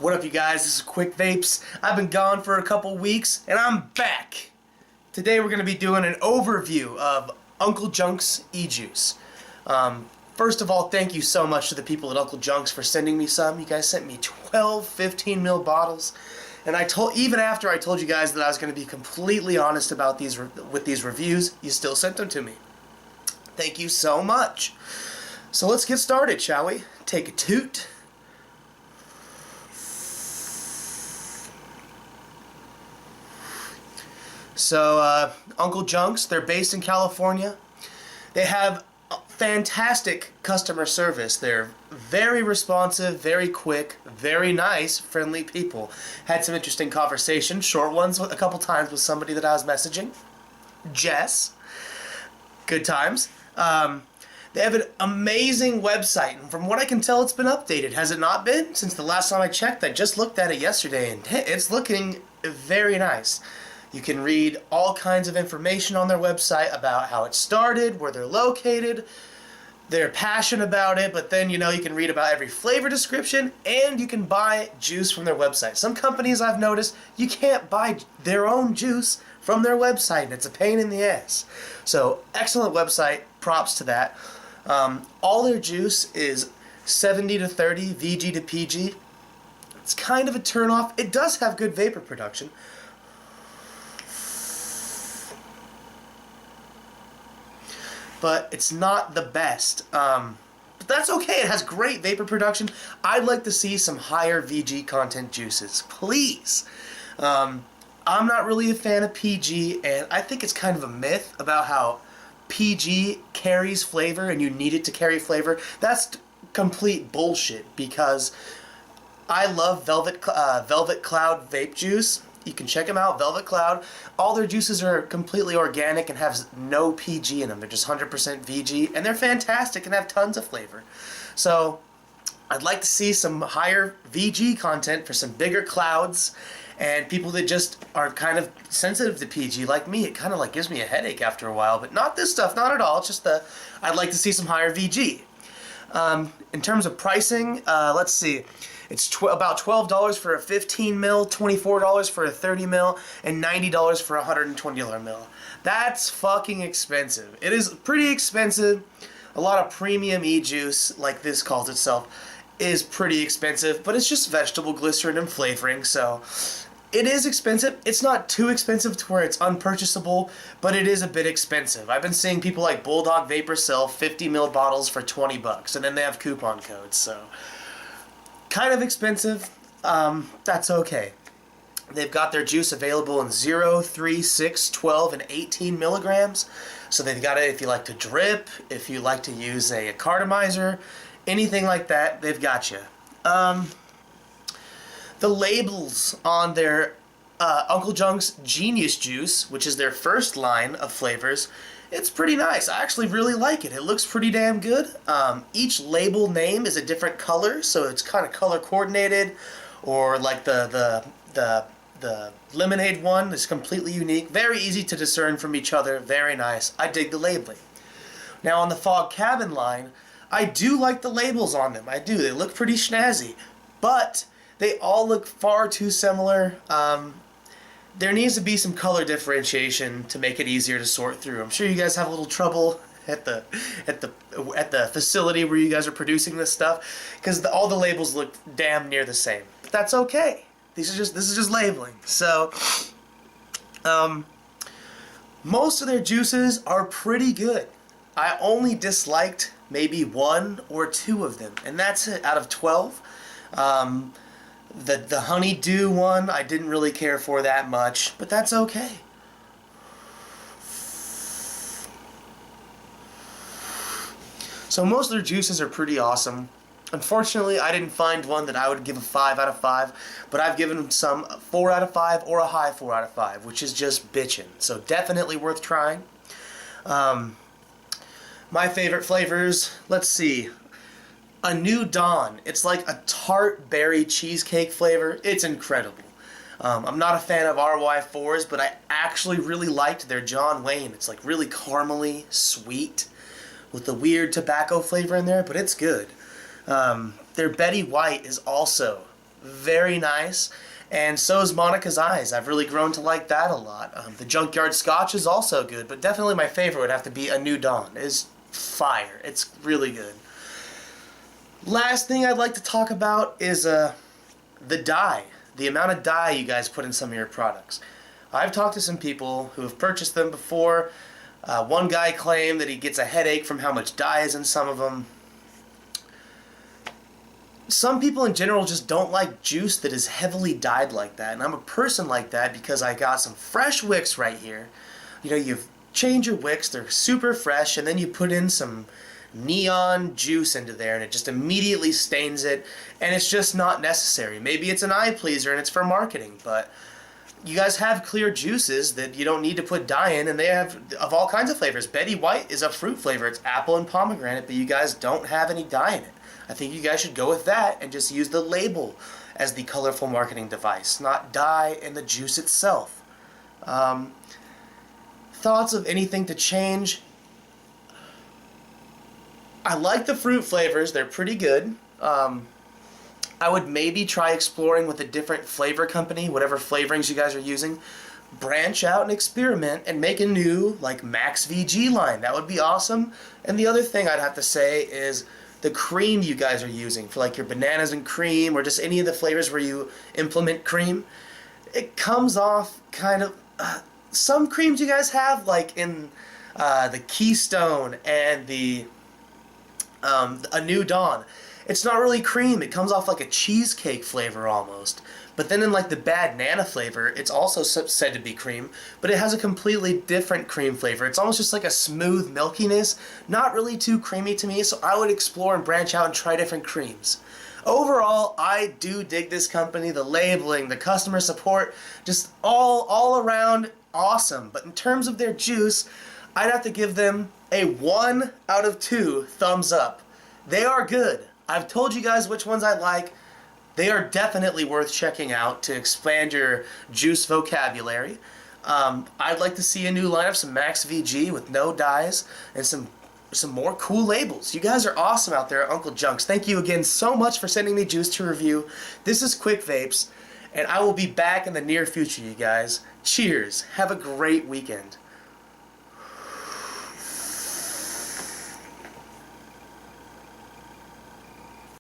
What up, you guys? This is Quick Vapes. I've been gone for a couple weeks, and I'm back. Today we're going to be doing an overview of Uncle Junk's e-juice. First of all, thank you so much to the people at Uncle Junk's for sending me some. You guys sent me 12 15 ml bottles, and even after I told you guys that I was going to be completely honest about these reviews, you still sent them to me. Thank you so much. So let's get started, shall we? Take a toot. So, Uncle Junk's, they're based in California. They have fantastic customer service. They're very responsive, very quick, very nice, friendly people. Had some interesting conversations, short ones a couple times with somebody that I was messaging. Jess. Good times. They have an amazing website, and from what I can tell, it's been updated. Has it not been? Since the last time I checked, I just looked at it yesterday, and it's looking very nice. You can read all kinds of information on their website about how it started, where they're located, their passion about it, but then, you can read about every flavor description, and you can buy juice from their website. Some companies I've noticed, you can't buy their own juice from their website, and it's a pain in the ass. So, excellent website, props to that. All their juice is 70 to 30 VG to PG. It's kind of a turnoff. It does have good vapor production. But it's not the best. But that's okay. It has great vapor production. I'd like to see some higher VG content juices, please. I'm not really a fan of PG, and I think it's kind of a myth about how PG carries flavor and you need it to carry flavor. That's complete bullshit, because I love Velvet Cloud vape juice. You can check them out, Velvet Cloud. All their juices are completely organic and have no PG in them. They're just 100% VG, and they're fantastic and have tons of flavor. So I'd like to see some higher VG content for some bigger clouds and people that just are kind of sensitive to PG like me. It kind of gives me a headache after a while, but not this stuff, not at all. It's just I'd like to see some higher VG. In terms of pricing, let's see. It's about $12 for a 15 mil, $24 for a 30 mil, and $90 for a $120 mil. That's fucking expensive. It is pretty expensive. A lot of premium e-juice, like this calls itself, is pretty expensive, but it's just vegetable glycerin and flavoring, so it is expensive. It's not too expensive to where it's unpurchasable, but it is a bit expensive. I've been seeing people like Bulldog Vapor sell 50 mil bottles for $20, and then they have coupon codes, so kind of expensive. That's okay. They've got their juice available in 0, 3, 6, 12, and 18 milligrams. So they've got it if you like to drip, if you like to use a cartomizer, anything like that, they've got you. The labels on their Uncle Junk's Genius Juice, which is their first line of flavors, it's pretty nice. I actually really like it. It looks pretty damn good. Each label name is a different color, so it's kind of color coordinated, or like the lemonade one is completely unique. Very easy to discern from each other. Very nice. I dig the labeling. Now on the Fog Cabin line, I do like the labels on them. I do. They look pretty snazzy, but they all look far too similar. There needs to be some color differentiation to make it easier to sort through. I'm sure you guys have a little trouble at the facility where you guys are producing this stuff, because all the labels look damn near the same. But that's okay. This is just labeling. So most of their juices are pretty good. I only disliked maybe 1 or 2 of them, and that's it out of 12. The honeydew one I didn't really care for that much, but that's okay. So most of their juices are pretty awesome. Unfortunately, I didn't find one that I would give a 5 out of 5, but I've given some 4 out of 5 or a high 4 out of 5, which is just bitchin'. So definitely worth trying. My favorite flavors, let's see. A New Dawn. It's like a tart berry cheesecake flavor. It's incredible. I'm not a fan of RY4s, but I actually really liked their John Wayne. It's like really caramely, sweet, with the weird tobacco flavor in there, but it's good. Their Betty White is also very nice. And so is Monica's Eyes. I've really grown to like that a lot. The Junkyard Scotch is also good, but definitely my favorite would have to be A New Dawn. It's fire. It's really good. Last thing I'd like to talk about is the dye. The amount of dye you guys put in some of your products. I've talked to some people who have purchased them before. One guy claimed that he gets a headache from how much dye is in some of them. Some people in general just don't like juice that is heavily dyed like that, and I'm a person like that because I got some fresh wicks right here. You know, you change your wicks, they're super fresh, and then you put in some neon juice into there and it just immediately stains it, and it's just not necessary. Maybe it's an eye pleaser and it's for marketing, but you guys have clear juices that you don't need to put dye in, and they have of all kinds of flavors. Betty White is a fruit flavor. It's apple and pomegranate, but you guys don't have any dye in it. I think you guys should go with that and just use the label as the colorful marketing device, not dye in the juice itself. Thoughts of anything to change? I like the fruit flavors. They're pretty good. I would maybe try exploring with a different flavor company, whatever flavorings you guys are using. Branch out and experiment and make a new, like, Max VG line. That would be awesome. And the other thing I'd have to say is the cream you guys are using for, like, your bananas and cream or just any of the flavors where you implement cream. It comes off kind of... some creams you guys have, like in the Keystone and the A New Dawn, it's not really cream. It comes off like a cheesecake flavor almost. But then in like the Bad Nana flavor, it's also said to be cream, but it has a completely different cream flavor. It's almost just like a smooth milkiness, not really too creamy to me, so I would explore and branch out and try different creams. Overall, I do dig this company, the labeling, the customer support, just all around awesome. But in terms of their juice, I'd have to give them a 1 out of 2 thumbs up. They are good. I've told you guys which ones I like. They are definitely worth checking out to expand your juice vocabulary. I'd like to see a new line of some Max VG with no dyes and some more cool labels. You guys are awesome out there at Uncle Junks. Thank you again so much for sending me juice to review. This is Quick Vapes, and I will be back in the near future, you guys. Cheers. Have a great weekend.